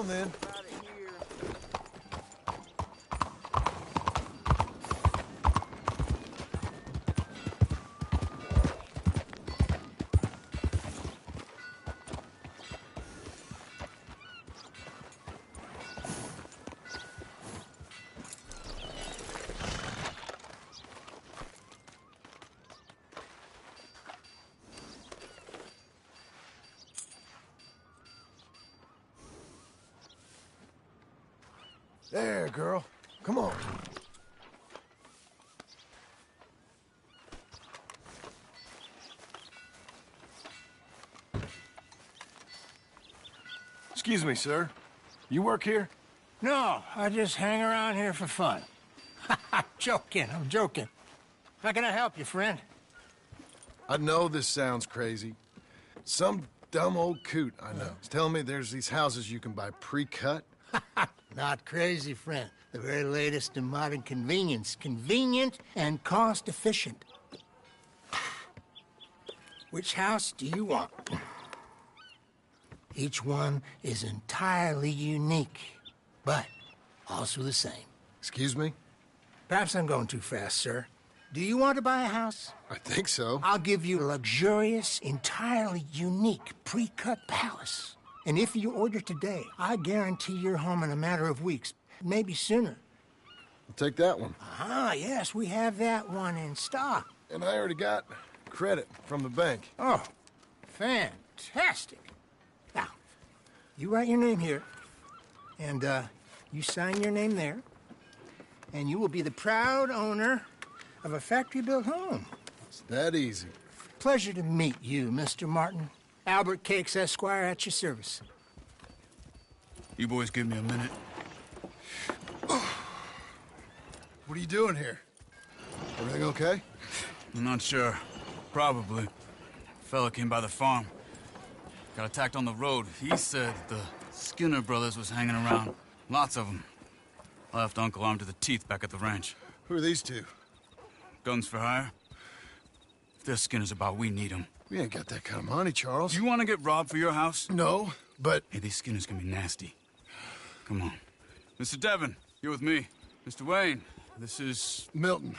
on then. There, girl. Come on. Excuse me, sir. You work here? No, I just hang around here for fun. I'm joking. How can I help you, friend? I know this sounds crazy. Some dumb old coot I know is telling me there's these houses you can buy pre-cut. Not crazy, friend. The very latest in modern convenience. Convenient and cost-efficient. Which house do you want? Each one is entirely unique, but also the same. Excuse me? Perhaps I'm going too fast, sir. Do you want to buy a house? I think so. I'll give you a luxurious, entirely unique pre-cut palace. And if you order today, I guarantee you're home in a matter of weeks, maybe sooner. I'll take that one. Ah, yes, we have that one in stock. And I already got credit from the bank. Oh, fantastic. Now, you write your name here, and you sign your name there, and you will be the proud owner of a factory-built home. It's that easy. Pleasure to meet you, Mr. Martin. Albert Cakes, Esquire, at your service. You boys give me a minute. What are you doing here? Everything okay? I'm not sure. Probably. Fella came by the farm. Got attacked on the road. He said the Skinner brothers was hanging around. Lots of them. I left Uncle armed to the teeth back at the ranch. Who are these two? Guns for hire. If they're Skinner's about, we need them. We ain't got that kind of money, Charles. Do you want to get robbed for your house? No, but... Hey, these Skinners can be nasty. Come on. Mr. Devon, you're with me. Mr. Wayne, this is... Milton.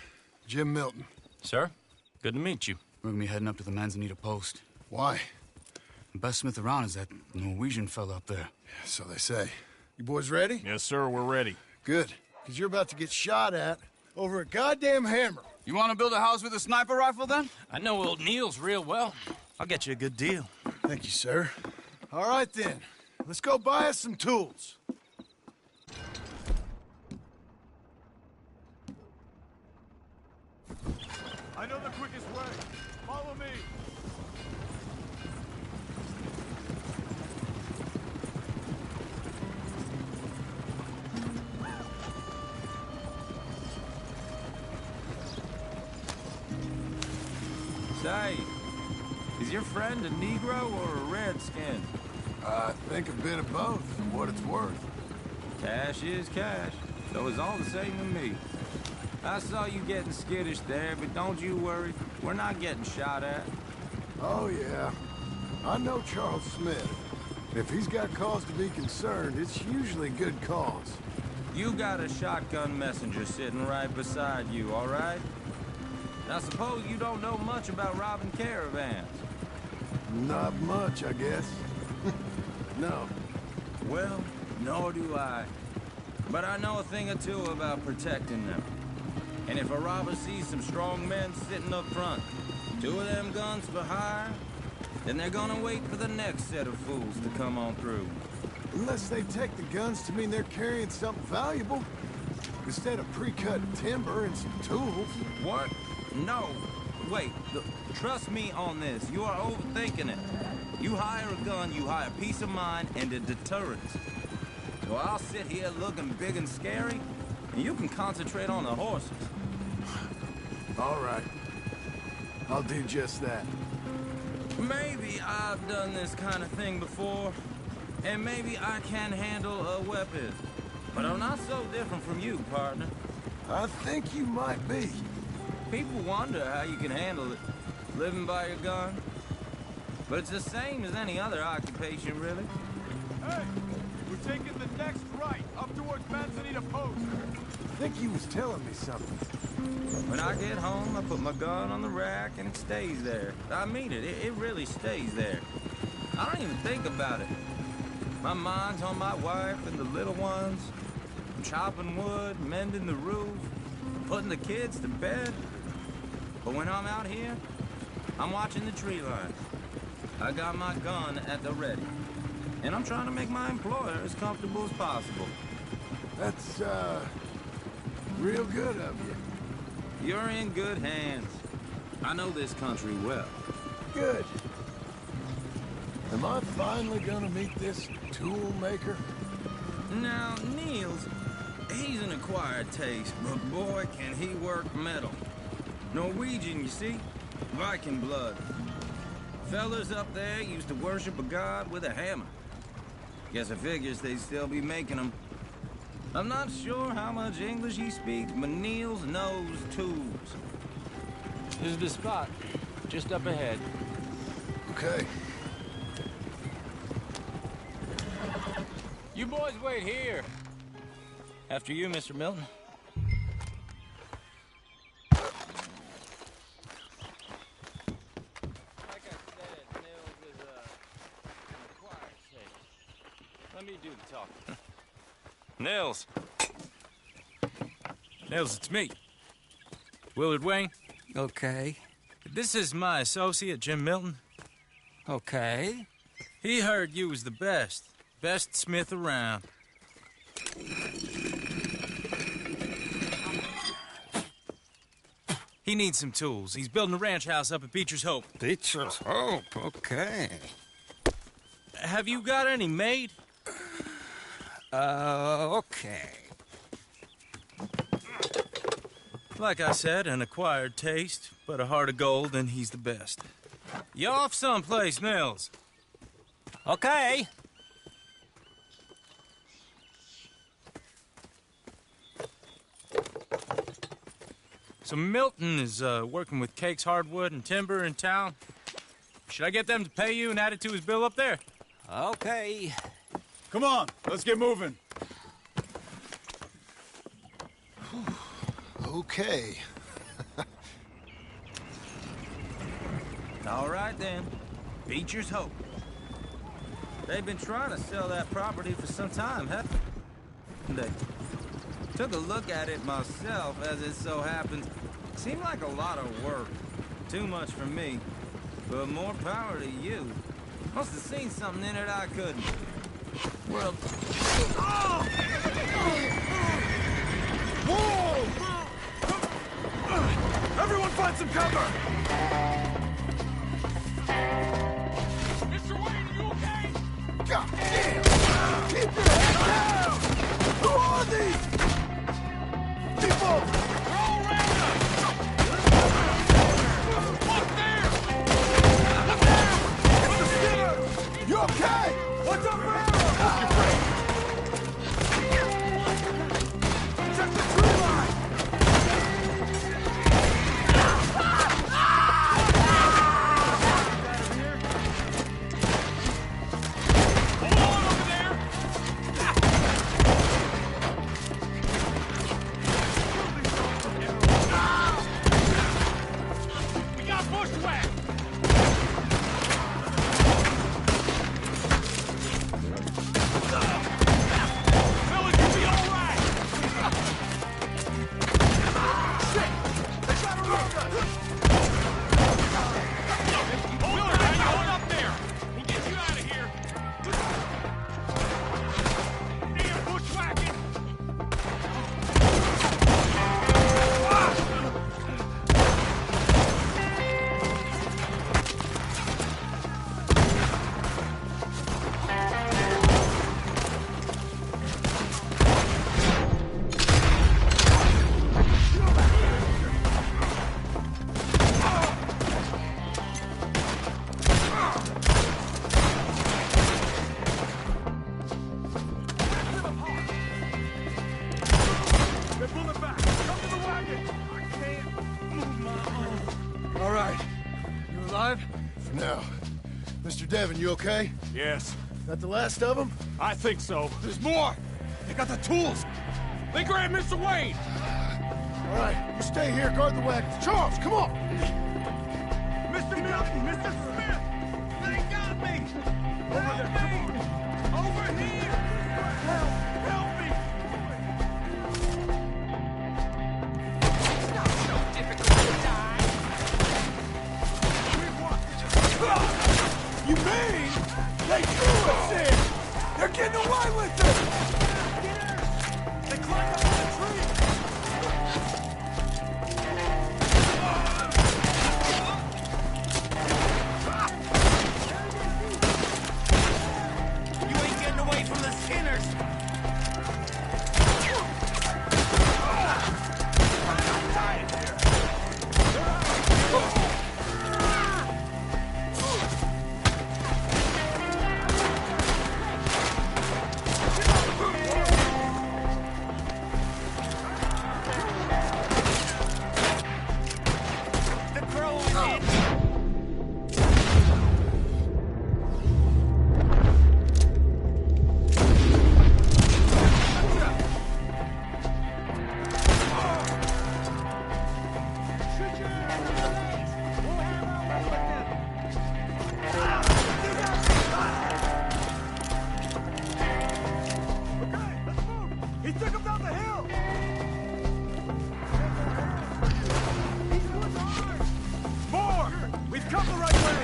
Jim Milton. Sir, good to meet you. We're gonna be heading up to the Manzanita post. Why? The best smith around is that Norwegian fella up there. Yeah, so they say. You boys ready? Yes, sir, we're ready. Good, because you're about to get shot at over a goddamn hammer. You want to build a house with a sniper rifle, then? I know old Neil's real well. I'll get you a good deal. Thank you, sir. All right, then. Let's go buy us some tools. I know the quickest way. Follow me. Say, is your friend a Negro or a Redskin? I think a bit of both, for what it's worth. Cash is cash, so it's all the same to me. I saw you getting skittish there, but don't you worry. We're not getting shot at. Oh, yeah. I know Charles Smith. If he's got cause to be concerned, it's usually good cause. You got a shotgun messenger sitting right beside you, all right? Now suppose you don't know much about robbing caravans. Not much, I guess. No. Well, nor do I. But I know a thing or two about protecting them. And if a robber sees some strong men sitting up front, 2 of them guns for hire, then they're gonna wait for the next set of fools to come on through. Unless they take the guns to mean they're carrying something valuable. Instead of pre-cut timber and some tools. What? No. Wait, trust me on this. You are overthinking it. You hire a gun, you hire peace of mind and a deterrent. So I'll sit here looking big and scary, and you can concentrate on the horses. All right. I'll do just that. Maybe I've done this kind of thing before, and maybe I can handle a weapon. But I'm not so different from you, partner. I think you might be. People wonder how you can handle it, living by your gun. But it's the same as any other occupation, really. Hey, we're taking the next right, up towards Manzanita Post. I think he was telling me something. When I get home, I put my gun on the rack and it stays there. I mean it. It really stays there. I don't even think about it. My mind's on my wife and the little ones. I'm chopping wood, mending the roof, putting the kids to bed. But when I'm out here, I'm watching the tree line. I got my gun at the ready. And I'm trying to make my employer as comfortable as possible. That's, real good of you. You're in good hands. I know this country well. Good. Am I finally gonna meet this tool maker? Now, Niels, he's an acquired taste, but boy, can he work metal. Norwegian, you see? Viking blood. Fellas up there used to worship a god with a hammer. Guess I figures they'd still be making them. I'm not sure how much English he speaks, but Niels knows tools. This is the spot, just up ahead. Okay. You boys wait here. After you, Mr. Milton. Like I said, Nils is an acquired taste. Let me do the talking. Nils. Nils, it's me. Willard Wayne. Okay. This is my associate, Jim Milton. Okay. He heard you was the best. Best smith around. He needs some tools. He's building a ranch house up at Beecher's Hope. Beecher's Hope, okay. Have you got any made? Okay. Like I said, an acquired taste, but a heart of gold, and he's the best. You off someplace, Nils? Okay. So Milton is working with Cakes Hardwood and Timber in town. Should I get them to pay you and add it to his bill up there? Okay. Come on, let's get moving. Okay. All right, then. Beecher's Hope. They've been trying to sell that property for some time, haven't they? Took a look at it myself, as it so happens. Seemed like a lot of work. Too much for me. But more power to you. Must have seen something in it I couldn't. Well... Whoa! Everyone find some cover! Mr. Wayne, are you okay? God damn! Keep your head down! Who are these? People! They're all around us! Look there! Look there! It's the Skinner! You okay? What's up, Rara? Look your brain! Check the tree line! Hold on over there! We got bushwhacked! Fellas, you'll be all right! Shit! They got around us! Willard, how you hold up there? We'll get you out of here! Damn bushwhacking! They're pulling back! Come to the wagon! I can't move my arm. All right. You alive? For now. Mr. Devon, you okay? Yes. That the last of them? I think so. There's more! They got the tools! They grabbed Mr. Wayne! All right, you stay here, guard the wagons. Charles, come on! Mr. Milton! Mr. Smith! They got me! Over there, come on! Over here! Help! Help me! It's not so difficult to die! You mean they threw us in? They're getting away with it! They climbed up on the tree! You ain't getting away from the Skinners! I'm not dying here! They're out! The crow is in! He took him down the hill! He's going hard! More! We've come the right way!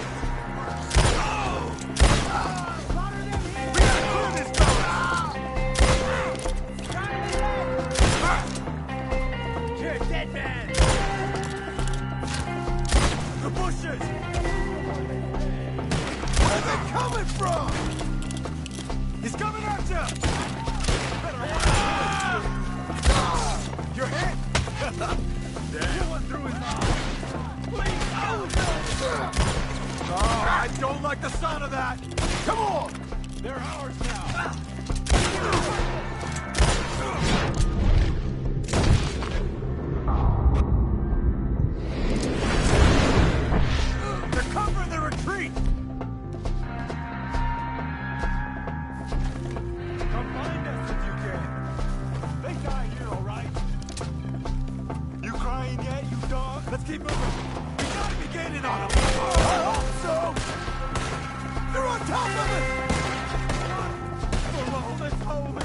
We gotta clear this going! You're a dead man! The bushes! Where are they coming from? He's coming at you! Your head! Damn. You went through his mouth! Please! Oh, I don't like the sound of that! Come on! They're ours now! They're covering the retreat! Come find us if you can! They die here, all right? You crying yet, you dog? Let's keep moving. We gotta be gaining on them. I hope so. They're on top of it. Below, let's hold it.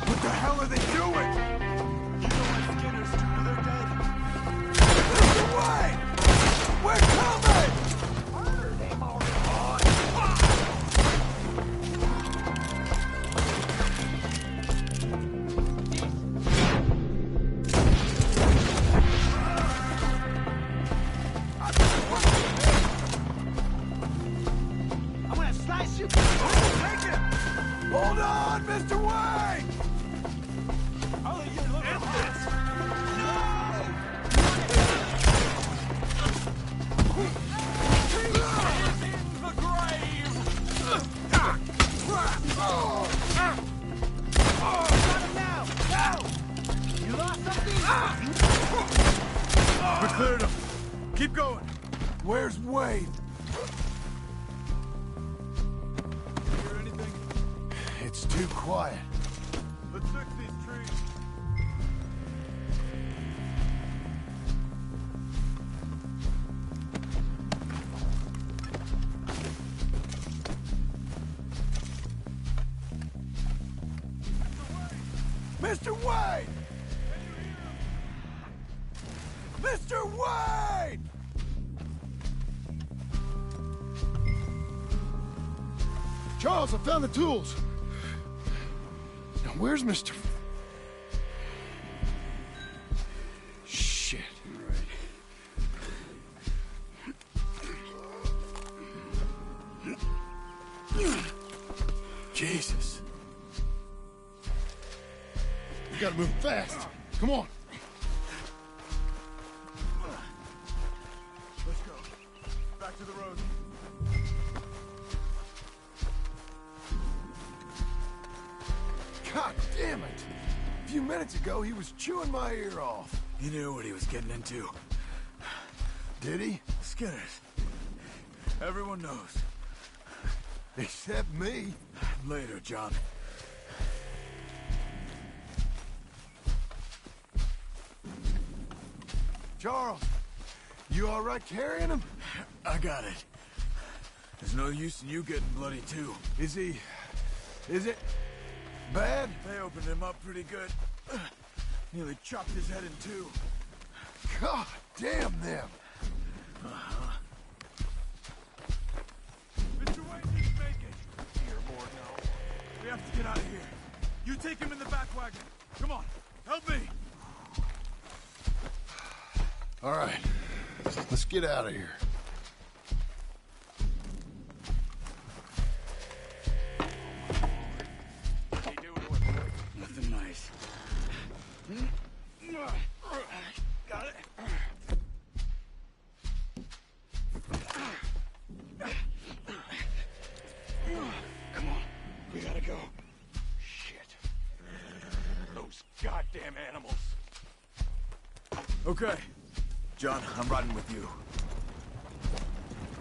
What the hell are they doing? You know what Skinners do when they're dead? Mr. Wayne! We're coming! Murder them already. I'm gonna slice you. Take it. Hold on, Mr. Wayne. I'll let you look at this. No! He's in the grave. Got him now. Now. You lost something. We cleared him. Keep going. Where's Wayne? Hear anything? It's too quiet. Let's fix these trees. Mr. Wayne! Mr. Wayne! Charles, I found the tools. Now, where's Mr. Shit. Jesus. We gotta move fast. Come on. Let's go. Back to the road. God damn it. A few minutes ago, he was chewing my ear off. He knew what he was getting into. Did he? Skinners. Everyone knows. Except me. Later, John. Charles, you all right carrying him? I got it. There's no use in you getting bloody, too. Is it bad? They opened him up pretty good. Nearly chopped his head in two. God damn them. Mr. Wayne didn't make it. Dear Lord, no. We have to get out of here. You take him in the back wagon. Come on, help me. All right, let's get out of here. Nothing nice. Got it. Come on, we gotta go. Shit. Those goddamn animals. Okay. John, I'm riding with you.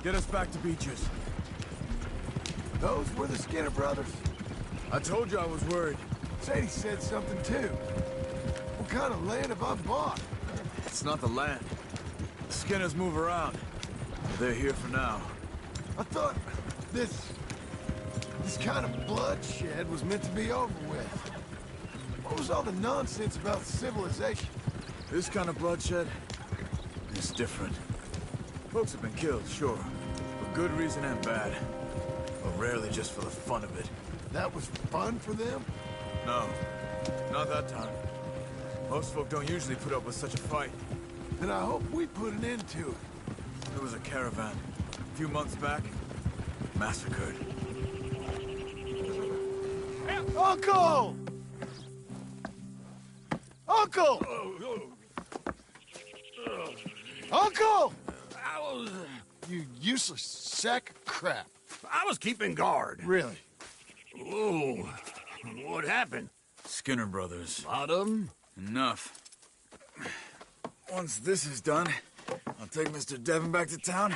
Get us back to Beaches. Those were the Skinner brothers. I told you I was worried. Sadie said something too. What kind of land have I bought? It's not the land. The Skinners move around. They're here for now. I thought this kind of bloodshed was meant to be over with. What was all the nonsense about civilization? This kind of bloodshed is different. Folks have been killed, sure. For good reason and bad. But rarely just for the fun of it. That was fun for them? No, not that time. Most folk don't usually put up with such a fight. Then I hope we put an end to it. There was a caravan. A few months back. Massacred. Uncle! Uncle! Uncle! You useless sack of crap. I was keeping guard. Really? Oh, what happened? Skinner brothers. Lot of them? Enough. Once this is done, I'll take Mr. Devon back to town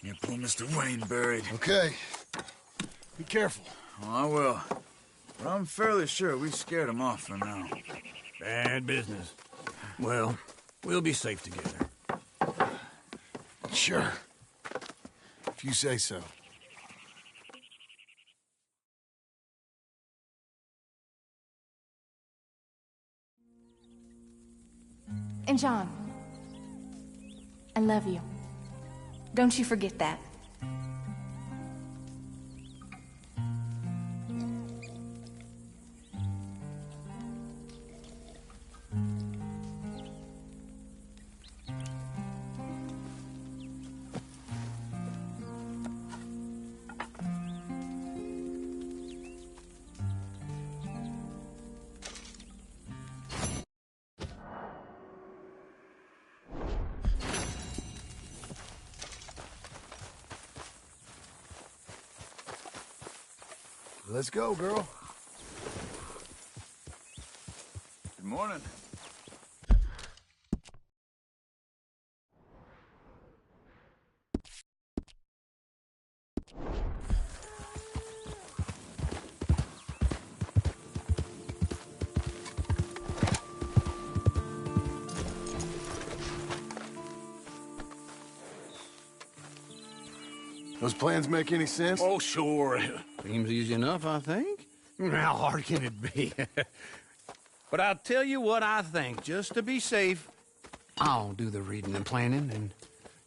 and pull Mr. Wayne buried. Okay. Be careful. Oh, I will. But I'm fairly sure we scared him off for now. Bad business. Well, we'll be safe together. Sure. If you say so. And John, I love you. Don't you forget that. Let's go, girl. Good morning. Those plans make any sense? Oh, sure. Seems easy enough, I think. How hard can it be? But I'll tell you what I think. Just to be safe, I'll do the reading and planning, and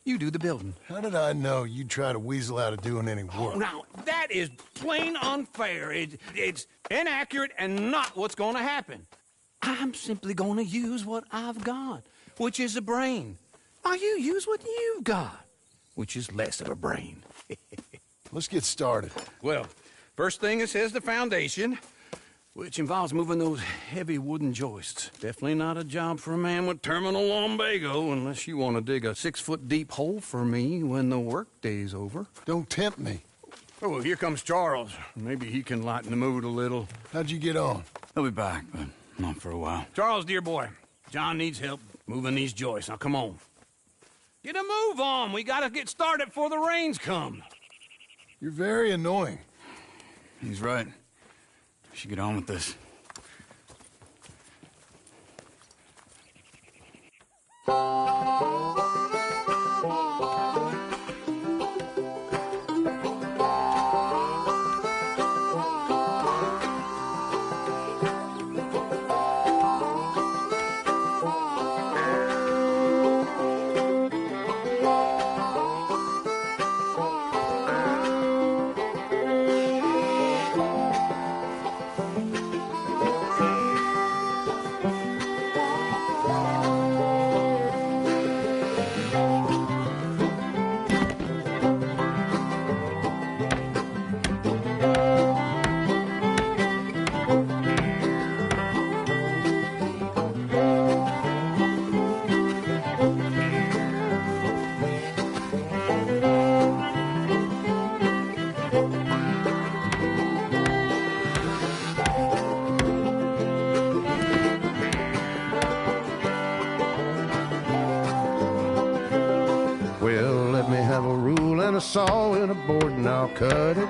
you do the building. How did I know you'd try to weasel out of doing any Oh, work? now, that is plain unfair. It's inaccurate and not what's going to happen. I'm simply going to use what I've got, which is a brain. Now, you use what you've got, which is less of a brain. Let's get started. Well, first thing it says the foundation, which involves moving those heavy wooden joists. Definitely not a job for a man with terminal lumbago, unless you want to dig a 6-foot deep hole for me when the workday's over. Don't tempt me. Oh, here comes Charles. Maybe he can lighten the mood a little. How'd you get on? He'll be back, but not for a while. Charles, dear boy, John needs help moving these joists. Now, come on. Get a move on. We gotta get started before the rains come. You're very annoying. He's right. We should get on with this. Well, let me have a rule and a saw and a board and I'll cut it.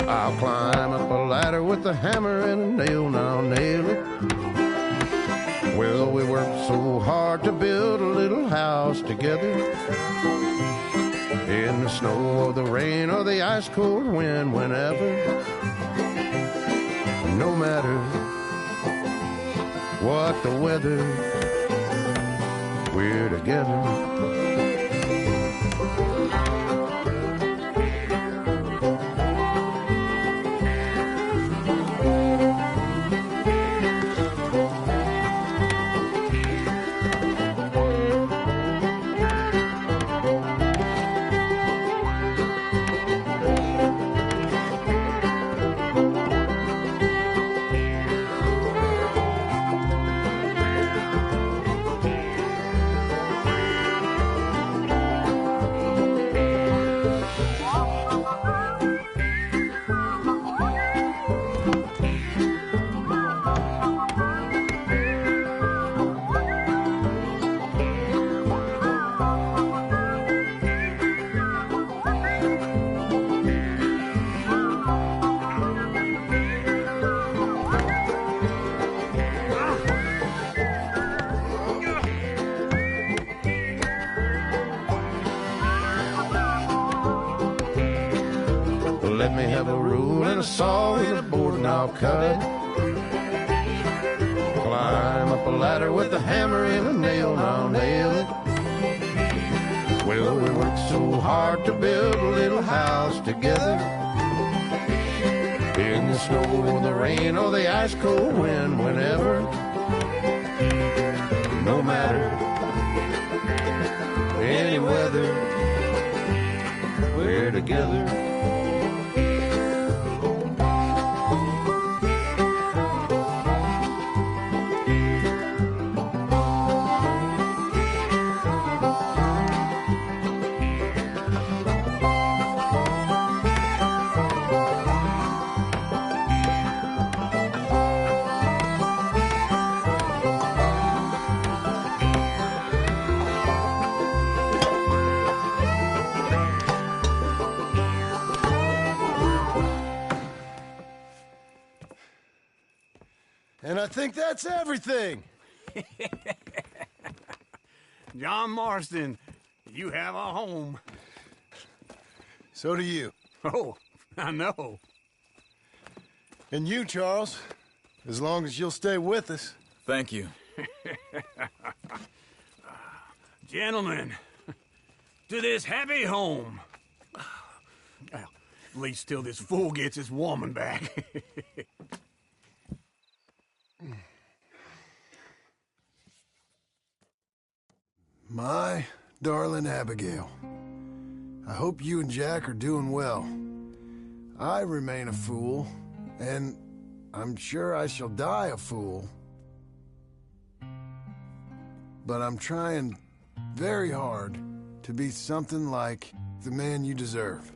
I'll climb up a ladder with a hammer and a nail and I'll nail it. Well, we worked so hard to build a little house together. In the snow or the rain or the ice cold wind, whenever. No matter what the weather, we're together. Let me have a rule and a saw and a board and I'll cut. Climb up a ladder with a hammer and a nail and I'll nail it. Well, we worked so hard to build a little house together. In the snow or the rain or the ice cold wind, whenever. No matter any weather, we're together. And I think that's everything. John Marston, you have a home. So do you. Oh, I know. And you, Charles, as long as you'll stay with us. Thank you. Gentlemen, to this happy home. Well, at least till this fool gets his woman back. My darling Abigail, I hope you and Jack are doing well. I remain a fool, and I'm sure I shall die a fool. But I'm trying very hard to be something like the man you deserve.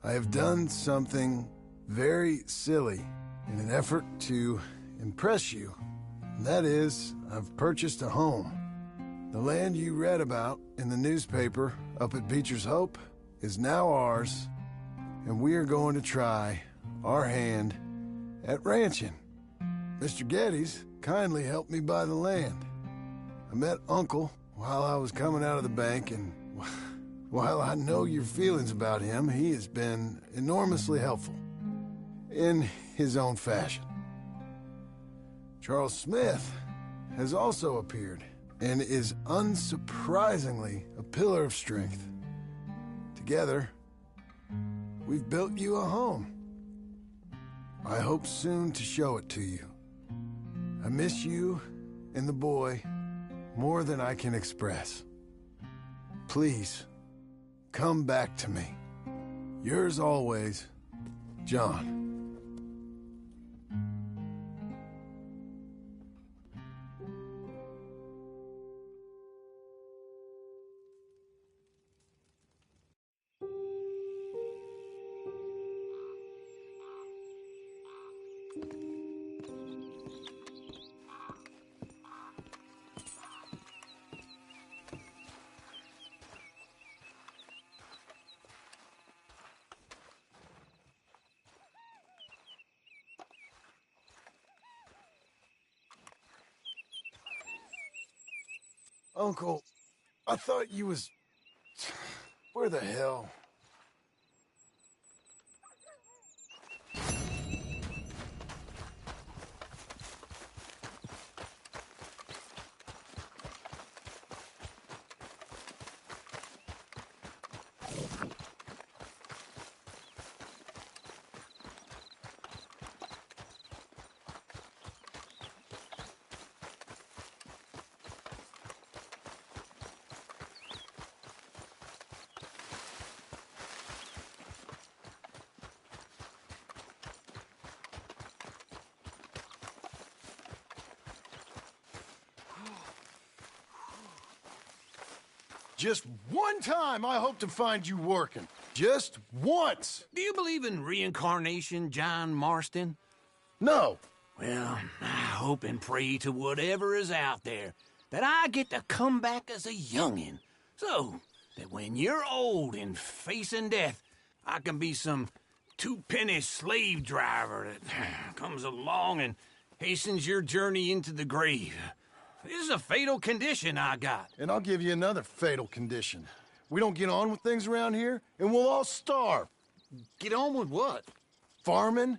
I have done something very silly in an effort to impress you. And that is, I've purchased a home. The land you read about in the newspaper up at Beecher's Hope is now ours, and we are going to try our hand at ranching. Mr. Geddes kindly helped me buy the land. I met Uncle while I was coming out of the bank, and while I know your feelings about him, he has been enormously helpful in his own fashion. Charles Smith has also appeared and is unsurprisingly a pillar of strength. Together, we've built you a home. I hope soon to show it to you. I miss you and the boy more than I can express. Please, come back to me. Yours always, John. Uncle, I thought you was... Where the hell? Just one time I hope to find you working. Just once. Do you believe in reincarnation, John Marston? No. Well, I hope and pray to whatever is out there that I get to come back as a youngin', so that when you're old and facing death, I can be some two-penny slave driver that comes along and hastens your journey into the grave. This is a fatal condition I got. And I'll give you another fatal condition. We don't get on with things around here, and we'll all starve. Get on with what? Farming,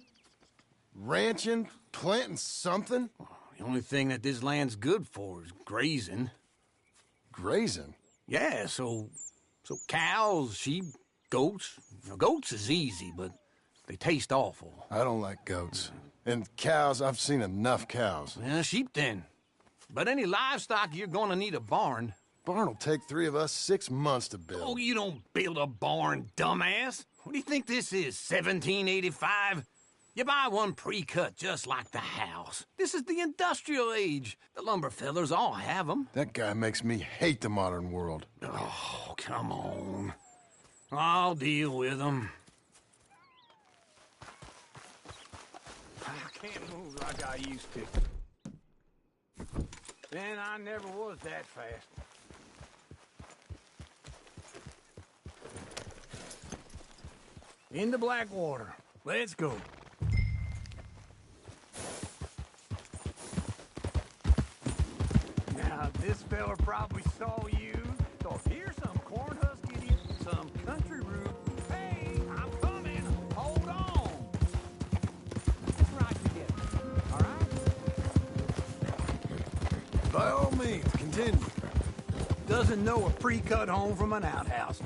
ranching, planting something. The only thing that this land's good for is grazing. Grazing? Yeah, so cows, sheep, goats. Now, goats is easy, but they taste awful. I don't like goats. And cows, I've seen enough cows. Yeah, sheep then. But any livestock, you're gonna need a barn. Barn will take 3 of us 6 months to build. Oh, you don't build a barn, dumbass. What do you think this is, 1785? You buy one pre-cut just like the house. This is the industrial age. The lumber fellers all have them. That guy makes me hate the modern world. Oh, come on. I'll deal with them. I can't move like I used to. And I never was that fast. Into Blackwater. Let's go. Now, this fella probably saw you. So here's some corn husk idiot, some country rube. Hey, I'm coming. Hold on. Let's ride together. All right? By all means, continue. Doesn't know a pre-cut home from an outhouse.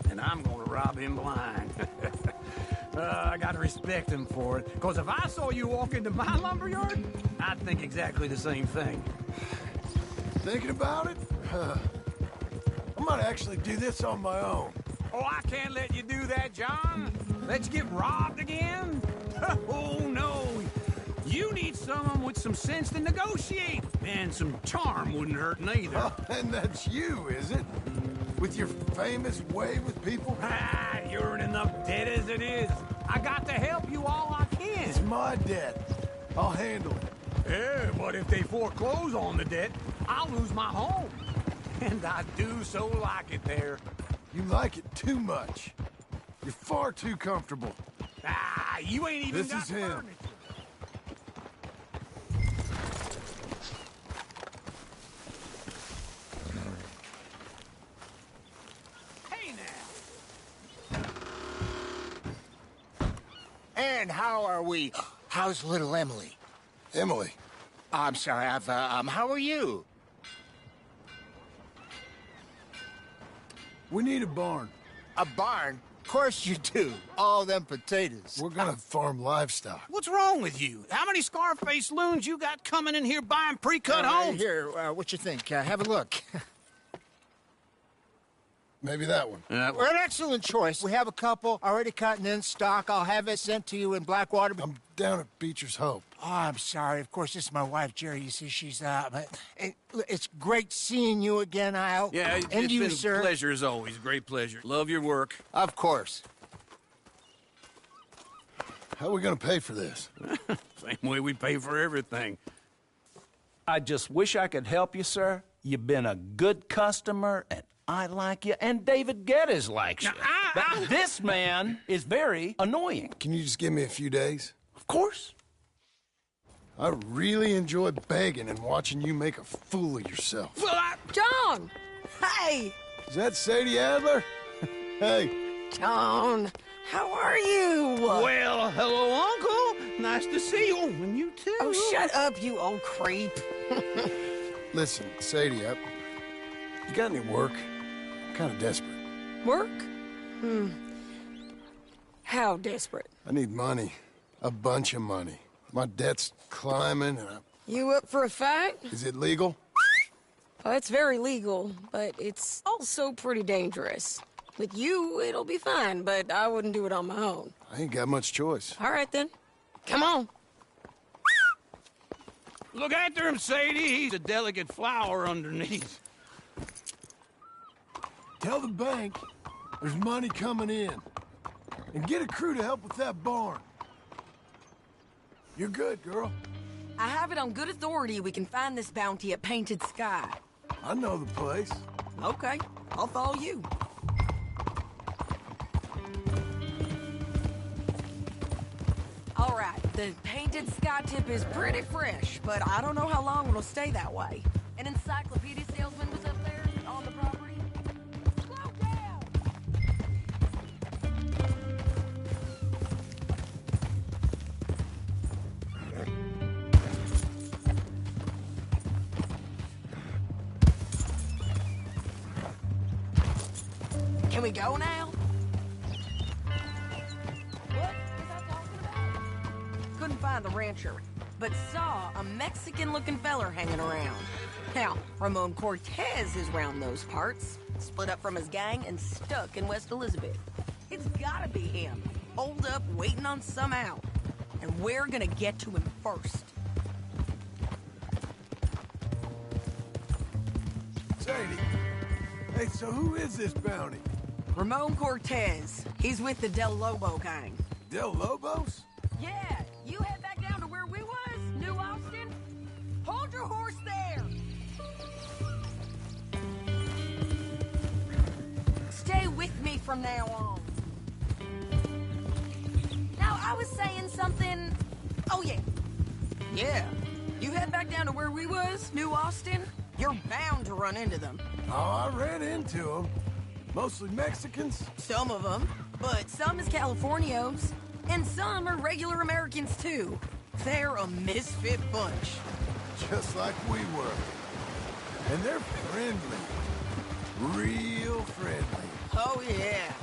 And I'm gonna rob him blind. I gotta respect him for it. Because if I saw you walk into my lumberyard, I'd think exactly the same thing. Thinking about it? I might actually do this on my own. Oh, I can't let you do that, John. Let you get robbed again? Oh, no. You need someone with some sense to negotiate. And some charm wouldn't hurt neither. Oh, and that's you, is it? With your famous way with people? Ah, you're in enough debt as it is. I got to help you all I can. It's my debt. I'll handle it. Yeah, but if they foreclose on the debt, I'll lose my home. And I do so like it there. You like it too much. You're far too comfortable. Ah, you ain't even This got is him. furniture. Hey now. And how are we? How's little Emily? Emily, I'm sorry, how are you? we need a barn. A barn? Of course you do. All them potatoes. We're gonna farm livestock. What's wrong with you? How many Scarface loons you got coming in here buying pre-cut homes? Here, what you think? Have a look. Maybe that one. We're an excellent choice. We have a couple already cut and in stock. I'll have it sent to you in Blackwater. I'm down at Beecher's Hope. Oh, I'm sorry. Of course, this is my wife, Jerry. You see, she's but it's great seeing you again, Al. Yeah, and it's you, been sir. a pleasure as always. Great pleasure. Love your work. Of course. How are we gonna pay for this? Same way we pay for everything. I just wish I could help you, sir. You've been a good customer, and I like you, and David Geddes likes you. But this man is very annoying. Can you just give me a few days? Of course. I really enjoy begging and watching you make a fool of yourself. Well, John! Hey! Is that Sadie Adler? Hey. John, how are you? well, hello, Uncle. Nice to see you. And you too. Oh, shut up, you old creep. Listen, Sadie, you got any work? I'm kind of desperate. Work? How desperate? I need money. A bunch of money. My debt's climbing, and You up for a fight? Is it legal? Oh, it's very legal, but it's also pretty dangerous. With you, it'll be fine, but I wouldn't do it on my own. I ain't got much choice. All right, then. Come on. Look after him, Sadie. He's a delicate flower underneath. Tell the bank there's money coming in. And get a crew to help with that barn. You're good, girl. I have it on good authority we can find this bounty at Painted Sky. I know the place. Okay, I'll follow you. All right, the Painted Sky tip is pretty fresh, but I don't know how long it'll stay that way. An encyclopedia salesman was up there on the property. Slow down! Can we go now? What was I talking about? Couldn't find the rancher, but saw a Mexican-looking feller hanging around. Now, Ramon Cortez is round those parts, split up from his gang and stuck in West Elizabeth. It's gotta be him, holed up, waiting on some out. And we're gonna get to him first. Sadie. Hey, so who is this bounty? Ramon Cortez. He's with the Del Lobo gang. Del Lobos? Yeah, you head back down to where we was, New Austin. Hold your horse there. Stay with me from now on. Now, I was saying something... Oh, yeah. Yeah, you head back down to where we was, New Austin. You're bound to run into them. Oh, I ran into them. Mostly Mexicans? Some of them, but some is Californios. And some are regular Americans, too. They're a misfit bunch. Just like we were. And they're friendly. Real friendly. Oh, yeah.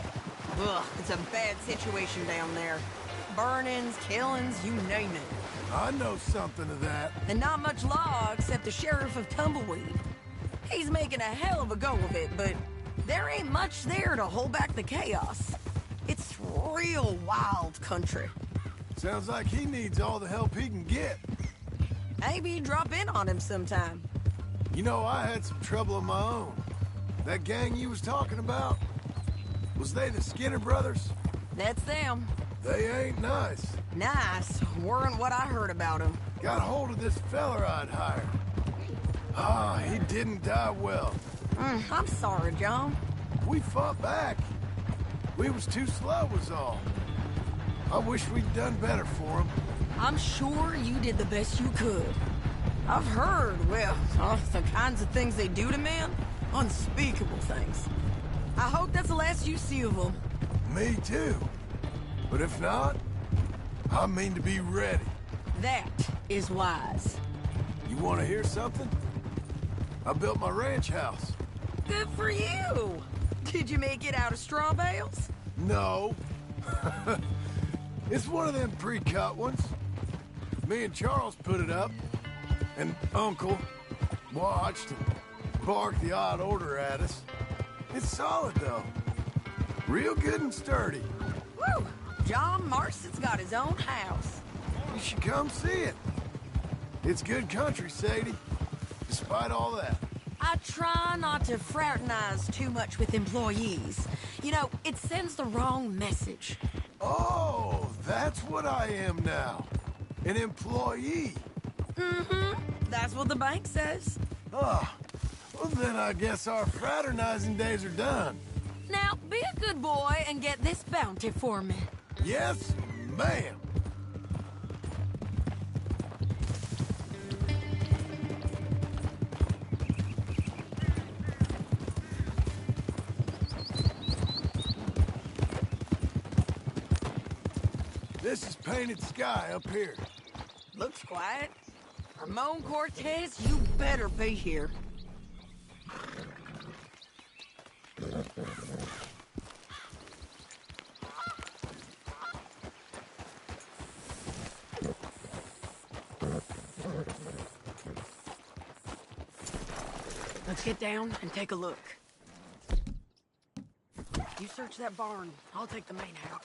Ugh, it's a bad situation down there. Burnings, killings, you name it. I know something of that. And not much law except the sheriff of Tumbleweed. He's making a hell of a go of it, but there ain't much there to hold back the chaos. It's real wild country. Sounds like he needs all the help he can get. Maybe drop in on him sometime. You know, I had some trouble of my own. That gang you was talking about, was they the Skinner brothers? That's them. They ain't nice. Nice. Weren't what I heard about him. Got hold of this feller I'd hired. Ah, he didn't die well. I'm sorry, John. We fought back. We was too slow was all. I wish we'd done better for him. I'm sure you did the best you could. I've heard, well, the kinds of things they do to men. Unspeakable things. I hope that's the last you see of them. Me too. But if not, I mean to be ready. That is wise. You want to hear something? I built my ranch house. Good for you. Did you make it out of straw bales? No. It's one of them pre-cut ones. Me and Charles put it up, and Uncle watched and barked the odd order at us. It's solid, though. Real good and sturdy. Woo! John Marston's got his own house. You should come see it. It's good country, Sadie. Despite all that. I try not to fraternize too much with employees. You know, it sends the wrong message. Oh, that's what I am now. An employee. Mm-hmm. That's what the bank says. Oh, well then I guess our fraternizing days are done. Now, be a good boy and get this bounty for me. Yes, ma'am. This is Painted Sky up here. Looks quiet. Ramon Cortez, you better be here. Let's get down and take a look. You search that barn. I'll take the main house.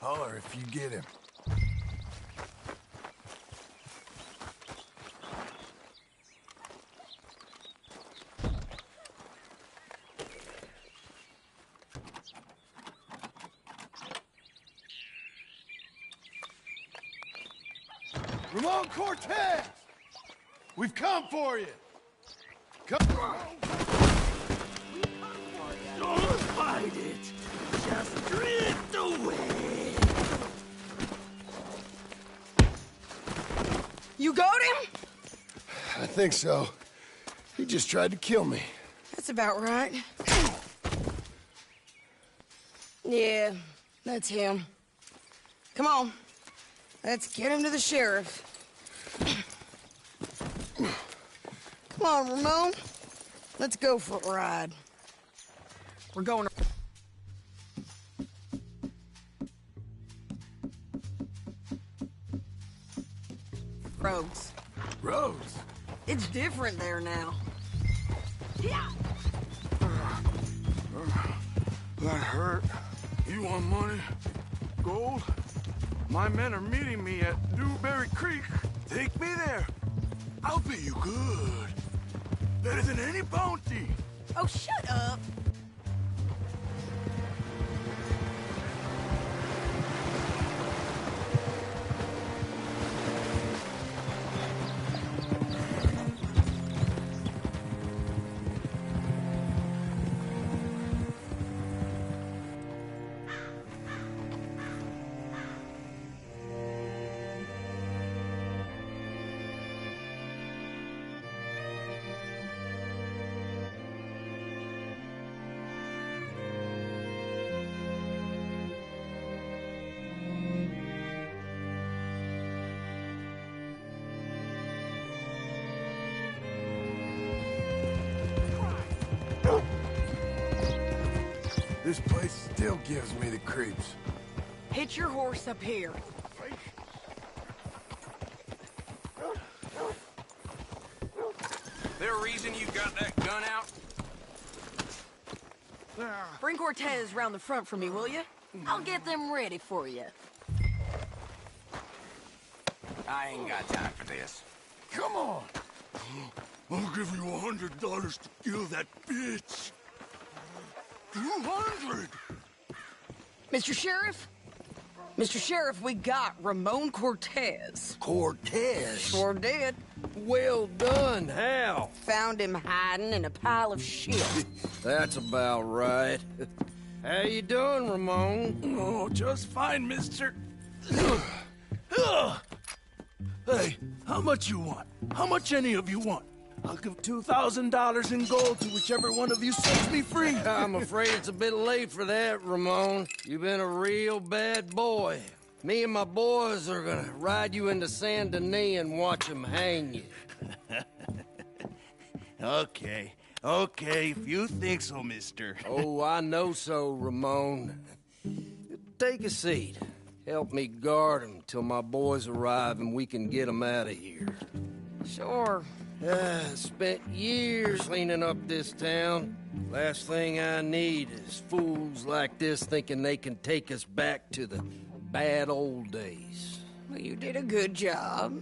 Holler if you get him. Ramon Cortez! We've come for you! Come on! Don't fight it! Just drift away! You got him? I think so. He just tried to kill me. That's about right. Yeah, that's him. Come on. Let's get him to the sheriff. Come on, Ramon. Let's go for a ride. We're going to... Roads. Roads? It's different there now. Yeah. That hurt. You want money? Gold? My men are meeting me at Dewberry Creek. Take me there. I'll pay you good. Better than any bounty. Oh, shut up. This place still gives me the creeps. Hitch your horse up here. There a reason you got that gun out? Bring Cortez round the front for me, will you? I'll get them ready for you. I ain't got time for this. Come on! I'll give you $100 to kill that bitch. 200! Mr. Sheriff? Mr. Sheriff, we got Ramon Cortez. Cortez? Sure did. Well done, Hal. Found him hiding in a pile of shit. That's about right. How you doing, Ramon? Oh, just fine, mister. Hey, how much you want? How much any of you want? I'll give $2,000 in gold to whichever one of you sets me free. I'm afraid it's a bit late for that, Ramon. You've been a real bad boy. Me and my boys are gonna ride you into Saint Denis and watch them hang you. Okay, if you think so, mister. Oh, I know so, Ramon. Take a seat. Help me guard them till my boys arrive and we can get them out of here. Sure. Spent years cleaning up this town. Last thing I need is fools like this thinking they can take us back to the bad old days. Well, you did a good job.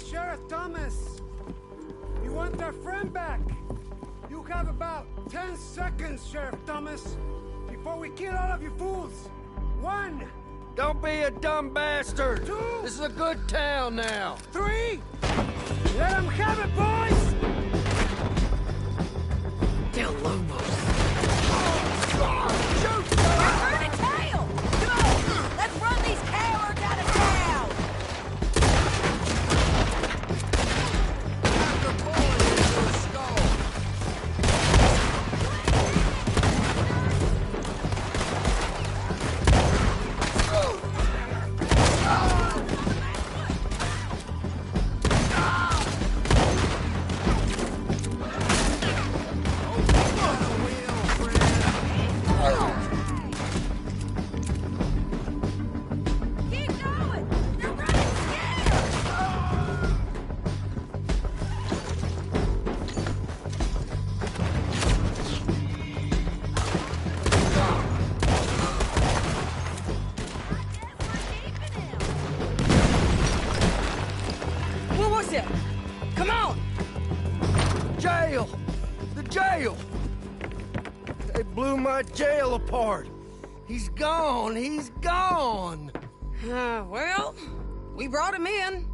Sheriff Thomas! You want our friend back? You have about 10 seconds, Sheriff Thomas, before we kill all of you fools. 1. Don't be a dumb bastard! 2. This is a good town now. 3. Let them have it, boys! Del Lobos. Shoot! Turn the tail! Go! Let's run these cowards out of town! Come on! Jail! The jail! They blew my jail apart. He's gone. He's gone. Well, we brought him in.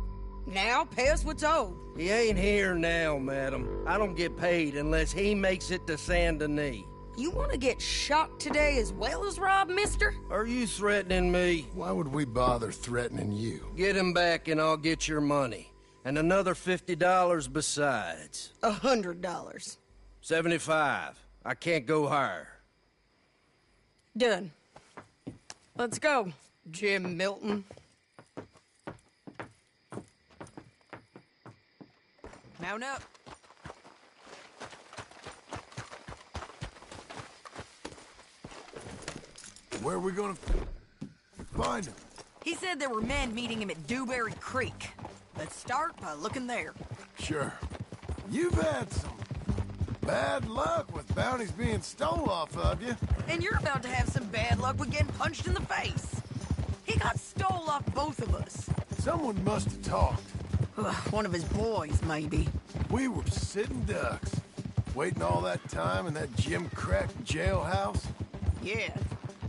Now pay us what's owed. He ain't here now, madam. I don't get paid unless he makes it to Saint Denis. You want to get shot today as well as Rob, mister? Are you threatening me? Why would we bother threatening you? Get him back and I'll get your money. And another $50 besides. $100. 75. I can't go higher. Done. Let's go, Jim Milton. Mount up. Where are we gonna find him? He said there were men meeting him at Dewberry Creek. Let's start by looking there. Sure. You've had some bad luck with bounties being stole off of you. And you're about to have some bad luck with getting punched in the face. He got stole off both of us. Someone must have talked. One of his boys, maybe. We were sitting ducks, waiting all that time in that Jim Crack jailhouse. Yeah.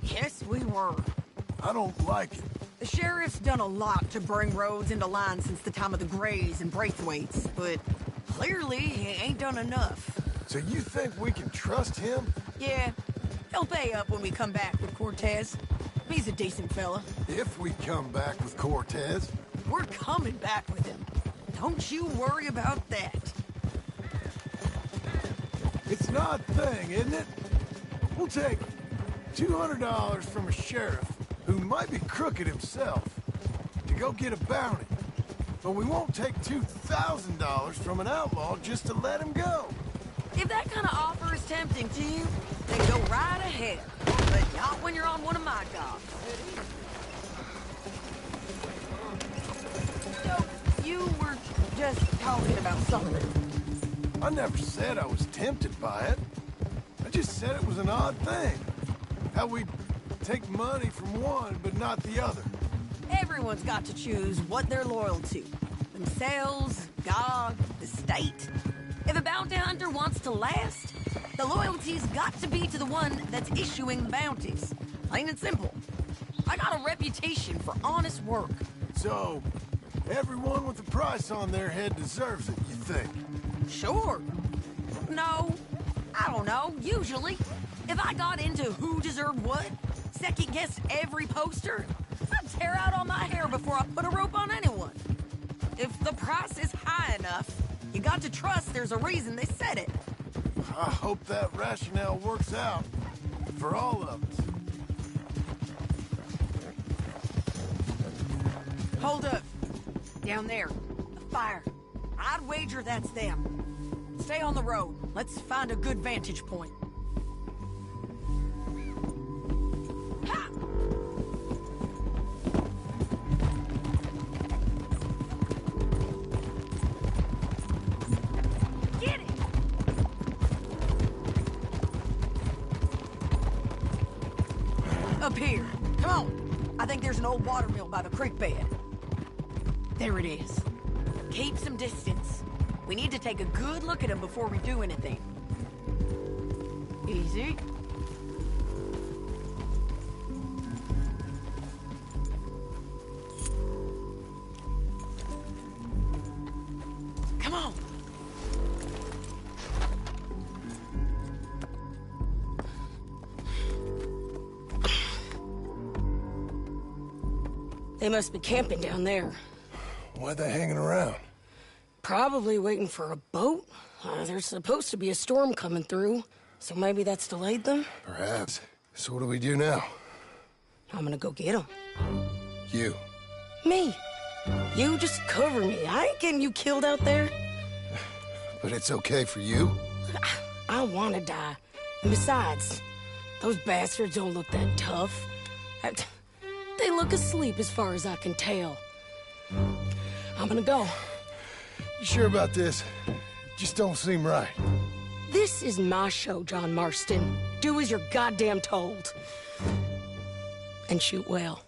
Yes, we were. I don't like it. The sheriff's done a lot to bring roads into line since the time of the Grays and Braithwaites, but clearly he ain't done enough. So you think we can trust him? Yeah. He'll pay up when we come back with Cortez. He's a decent fella. If we come back with Cortez. We're coming back with him. Don't you worry about that. It's an odd thing, isn't it? We'll take $200 from a sheriff who might be crooked himself to go get a bounty. But we won't take $2,000 from an outlaw just to let him go. If that kind of offer is tempting to you, then go right ahead. But not when you're on one of my jobs. So, you were just talking about something. I never said I was tempted by it. I just said it was an odd thing. How we take money from one, but not the other. Everyone's got to choose what they're loyal to. Themselves, God, the state. If a bounty hunter wants to last, the loyalty's got to be to the one that's issuing the bounties. Plain and simple. I got a reputation for honest work. So, everyone with a price on their head deserves it, you think? Sure. No, I don't know, usually. If I got into who deserved what, second-guessed every poster, I'd tear out all my hair before I put a rope on anyone. If the price is high enough, you got to trust there's a reason they said it. I hope that rationale works out for all of us. Hold up. Down there. A fire. I'd wager that's them. Stay on the road. Let's find a good vantage point. Ha! Get it! Up here. Come on. I think there's an old water mill by the creek bed. There it is. Keep some distance. We need to take a good look at him before we do anything. Easy. Come on. They must be camping down there. Why are they hanging around? Probably waiting for a boat. There's supposed to be a storm coming through, so maybe that's delayed them? Perhaps. So what do we do now? I'm gonna go get them. You. Me. You just cover me. I ain't getting you killed out there. But it's okay for you? I wanna die. And besides, those bastards don't look that tough. They look asleep as far as I can tell. I'm gonna go. You sure about this? Just don't seem right. This is my show, John Marston. Do as you're goddamn told. And shoot well.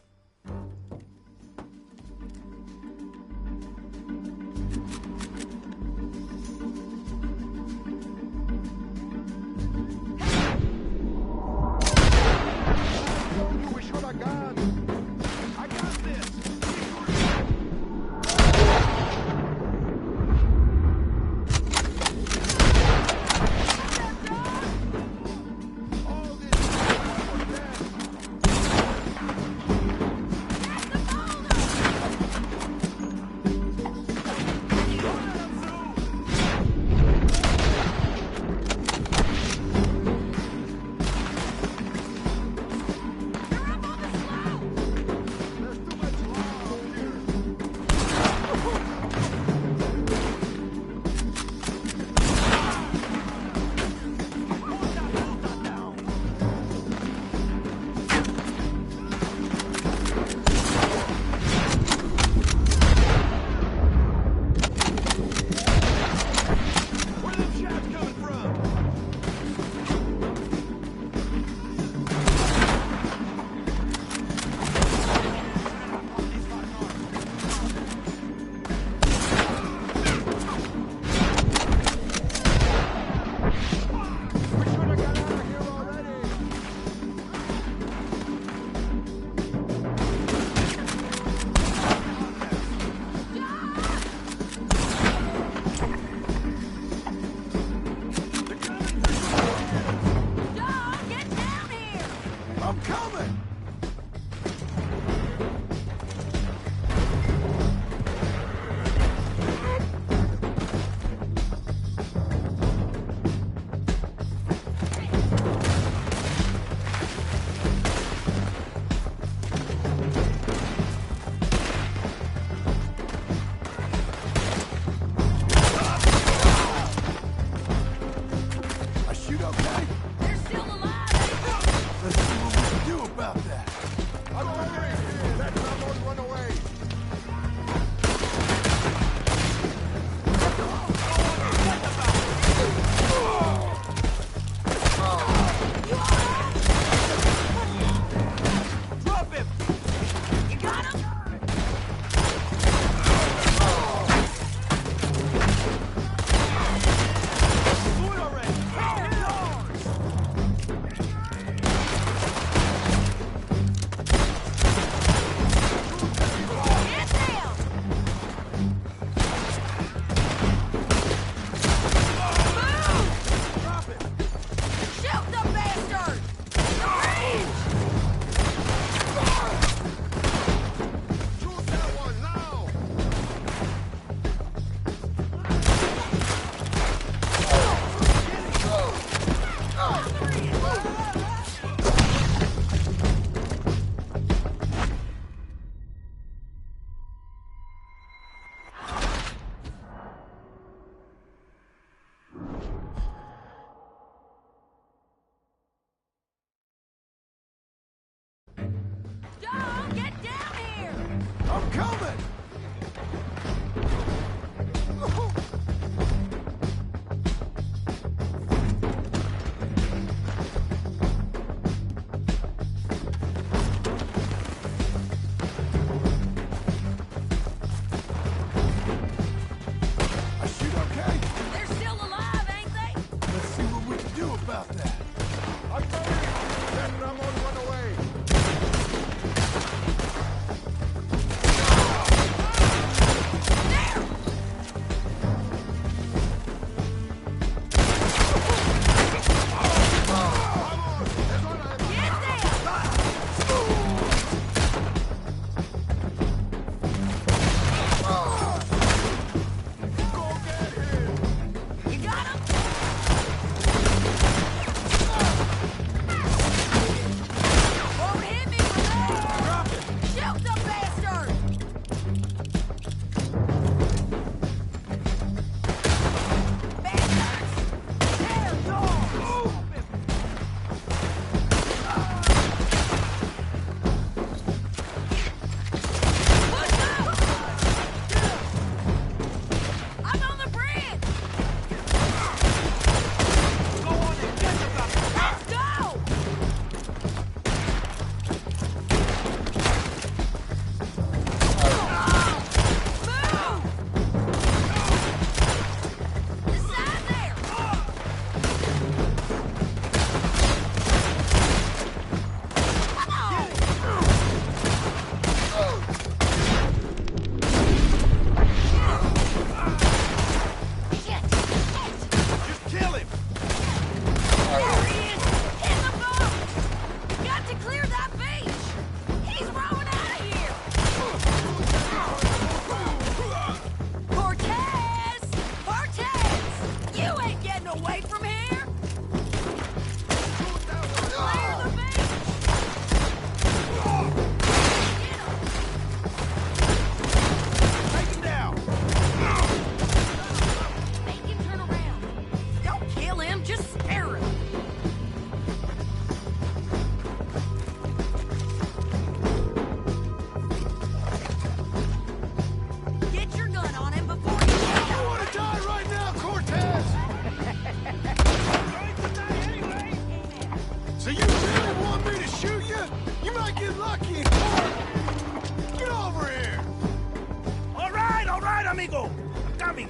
amigo! I'm coming!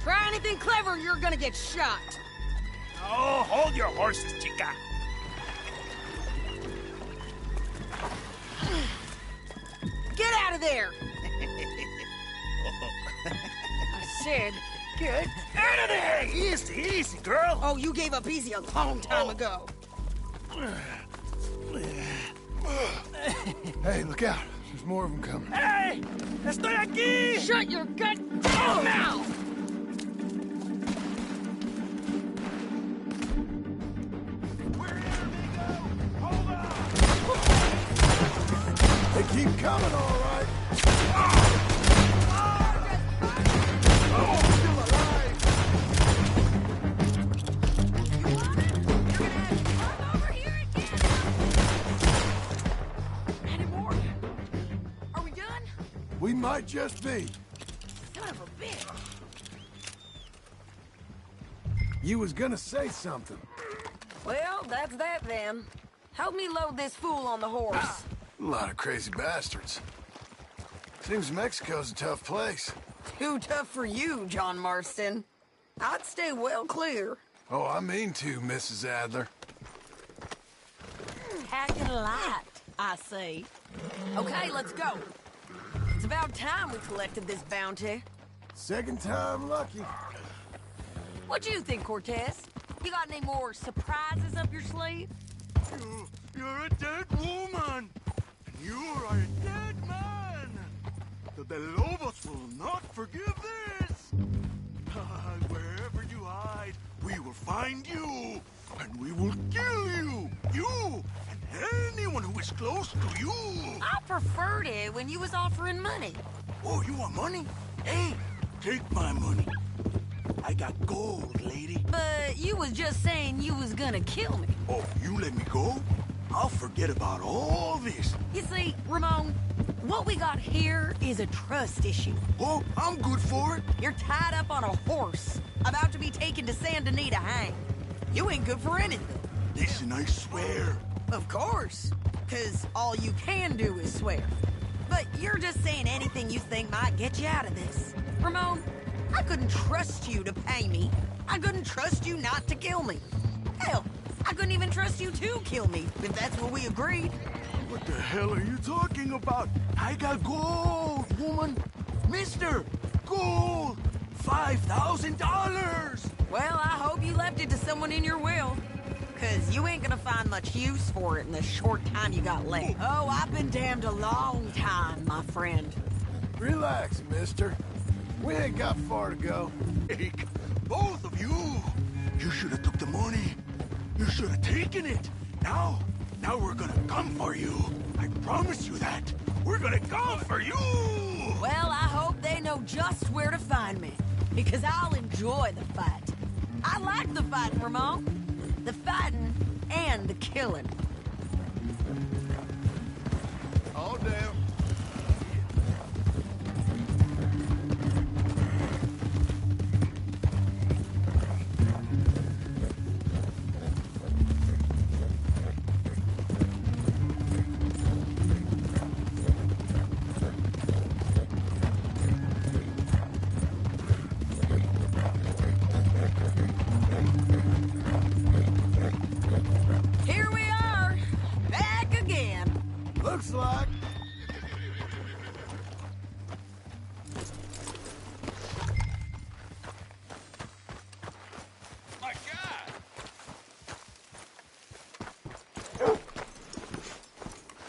Try anything clever, you're gonna get shot. Oh, hold your horses, chica. Get out of there! I said, get out of there! Easy, easy, girl! Oh, you gave up easy a long time ago. Hey, look out. There's more of them coming. Hey! Estoy aquí! Shut your goddamn mouth! They keep coming, all right. We might just be. Son of a bitch. You was gonna say something. Well, that's that then. Help me load this fool on the horse. A lot of crazy bastards. Seems Mexico's a tough place. Too tough for you, John Marston. I'd stay well clear. Oh, I mean to, Mrs. Adler. Packing light, I say. Okay, let's go. It's about time we collected this bounty. Second time lucky. What do you think, Cortez? You got any more surprises up your sleeve? You're a dead woman! And you are a dead man! The De Lobos will not forgive this! Wherever you hide, we will find you! And we will kill you! You! And anyone who is close to you! I preferred it when you was offering money. Oh, you want money? Hey, take my money. I got gold, lady. But you was just saying you was gonna kill me. Oh, you let me go? I'll forget about all this. You see, Ramon, what we got here is a trust issue. Oh, I'm good for it. You're tied up on a horse, about to be taken to San Denis to hang. You ain't good for anything. Listen, I swear. Of course, because all you can do is swear. But you're just saying anything you think might get you out of this. Ramon, I couldn't trust you to pay me. I couldn't trust you not to kill me. Hell, I couldn't even trust you to kill me, if that's what we agreed. What the hell are you talking about? I got gold, woman. Mister, gold. $5,000. Well, I hope you left it to someone in your will. Because you ain't gonna find much use for it in the short time you got left. Oh, I've been damned a long time, my friend. Relax, mister. We ain't got far to go. Hey, both of you. You should have took the money. You should have taken it. Now we're gonna come for you. I promise you that. We're gonna come for you. Well, I hope they know just where to find me. Because I'll enjoy the fight. I like the fighting, Ramon. The fighting and the killing. All down. Here we are, back again. Looks like. My God!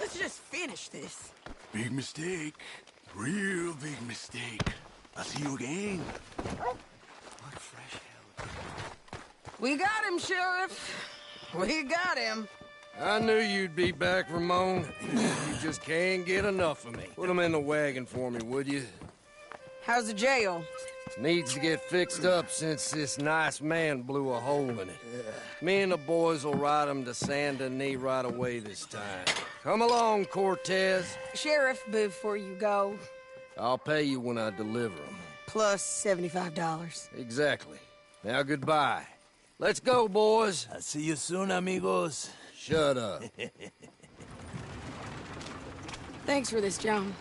Let's just finish this. Big mistake. Real big mistake. I'll see you again. What fresh hell? We got him, Sheriff. We got him. I knew you'd be back, Ramon. You just can't get enough of me. Put him in the wagon for me, would you? How's the jail? Needs to get fixed up since this nice man blew a hole in it. Me and the boys will ride him to San Denis right away this time. Come along, Cortez. Sheriff, before you go, I'll pay you when I deliver him. plus $75. Exactly. Now, goodbye. Let's go, boys. I'll see you soon, amigos. Shut up. Thanks for this, John.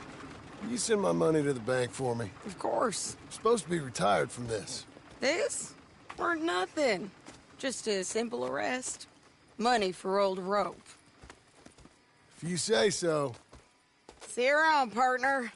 You send my money to the bank for me. Of course. I'm supposed to be retired from this. This? Weren't nothing. Just a simple arrest. Money for old rope. If you say so. See you around, partner.